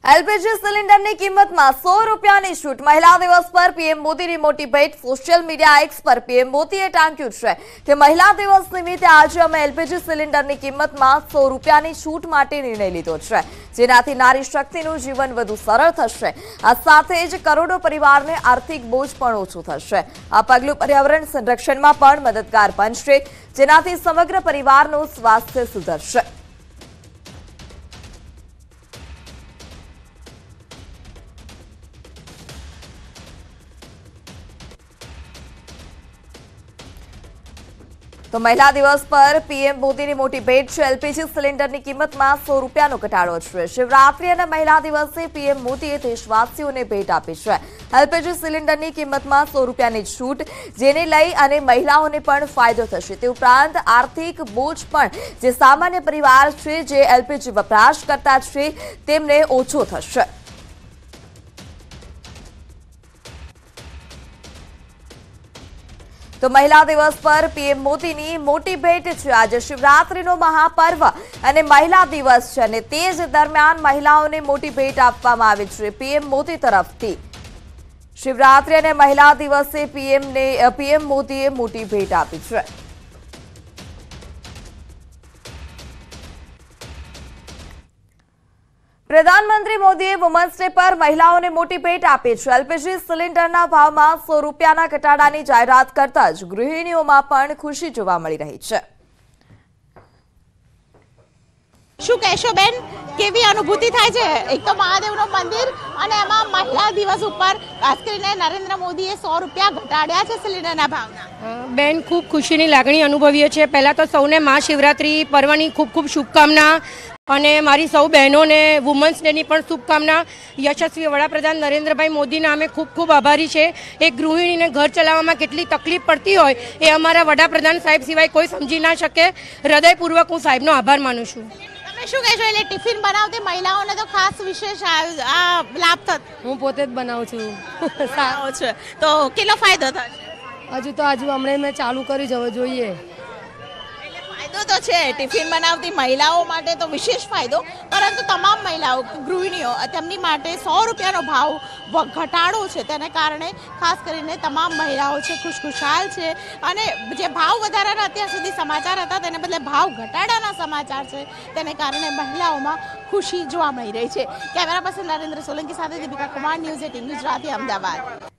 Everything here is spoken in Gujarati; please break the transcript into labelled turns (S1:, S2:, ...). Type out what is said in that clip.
S1: एलपीजी सिलेंडर की कीमत में 100 રૂપિયાની छूट। महिला दिवस पर पीएम मोदी की मोटी भेट। सोशल मीडिया एक्स पर पीएम मोदी टांक्यु है कि महिला दिवस निमित्ते आज अमे एलपीजी सिलेंडर की कीमत में 100 રૂપિયાની छूट माटे निर्णय लीधो छे, जेनाथी नारी शक्तिनुं जीवन वधु सरल थशे। आ साथे ज करोड़ों परिवारने आर्थिक बोझ पण ओछुं थशे। आ पगलुं पर्यावरण संरक्षणमां पण मददगार बनशे, जेनाथी समग्र परिवारनुं स्वास्थ्य सुधरशे। तो महिला दिवस पर पीएम मोदी की मोटी भेट है। एलपीजी सिलेंडर की कीमत में 100 રૂપિયાનો घटाड़ो है। शिवरात्रि और महिला दिवसे पीएम मोदीए देशवासीओं ने भेट आपी है। एलपीजी सिलेंडर की कीमत में 100 રૂપિયાની छूट, जेने लई अने महिलाओं ने पण फायदो थशे। ते उपरांत आर्थिक बोझ पण जे सामान्य परिवार छे जे एलपीजी वपराश करता छे तेमने ओछो थशे। तो महिला दिवस पर पीएम मोदी की मोटी भेट है। आज शिवरात्रि महापर्व और महिला दिवस है, तेज दरमियान महिलाओं ने मोटी भेट आपवामां आवी छे पीएम मोदी तरफथी। शिवरात्रि और महिला दिवसे पीएम मोदीए मोटी भेट आपी छे। प्रधानमंत्री मोदीए वुमन्स डे पर महिलाओं ने मोटी भेट आपी है। एलपीजी सिलेंडरना भावमां 100 રૂપિયાના ઘટાડાની જાહેરાત करता ज गृहिणीओमां पण खुशी जोवा मळी रही छे।
S2: શું કહેશો બેન, કેવી અનુભૂતિ થાય છે? એક તો મહાદેવનું મંદિર અને એમાં મહિલા દિવસ ઉપર ખાસ કરીને નરેન્દ્ર મોદીએ 100 રૂપિયા ઘટાડ્યા છે સિલિન્ડરના ભાવના।
S3: બેન, ખૂબ ખુશીની લાગણી અનુભવીએ છીએ। પહેલાં તો સૌને મહાશિવરાત્રિ પર્વની ખૂબ ખૂબ શુભકામના અને મારી સૌ બહેનોને વુમન્સ ડેની પણ શુભકામના। યશસ્વી વડાપ્રધાન નરેન્દ્રભાઈ મોદીના અમે ખૂબ ખૂબ આભારી છે। એક ગૃહિણીને ઘર ચલાવવામાં કેટલી તકલીફ પડતી હોય એ અમારા વડાપ્રધાન સાહેબ સિવાય કોઈ સમજી ના શકે। હૃદયપૂર્વક હું સાહેબનો આભાર માનું છું।
S2: શું કહેશો, એટલે ટિફિન બનાવતી મહિલાઓને તો ખાસ વિશેષ આ લાભ થતો?
S3: હું પોતે જ બનાવું છું।
S2: સારો છે, તો કેટલો ફાયદો થશે?
S3: હજુ તો હમણાં મેં ચાલુ કરી જવો જોઈએ।
S2: ફાયદો તો છે, ટિફિન બનાવતી મહિલાઓ માટે તો વિશેષ ફાયદો, પરંતુ તમામ મહિલાઓ ગૃહિણીઓ તેમની માટે 100 રૂપિયાનો ભાવ ઘટાડો છે, તેને કારણે ખાસ કરીને તમામ મહિલાઓ છે ખુશખુશાલ છે। અને જે ભાવ વધારાના અત્યાર સુધી સમાચાર હતા તેને બદલે ભાવ ઘટાડાના સમાચાર છે, તેને કારણે મહિલાઓમાં ખુશી જોવા મળી રહી છે। કેમેરા પર્સન નરેન્દ્ર સોલંકી સાથે દીપિકા કુમાર, ન્યૂઝ 18 ગુજરાતી, અમદાવાદ।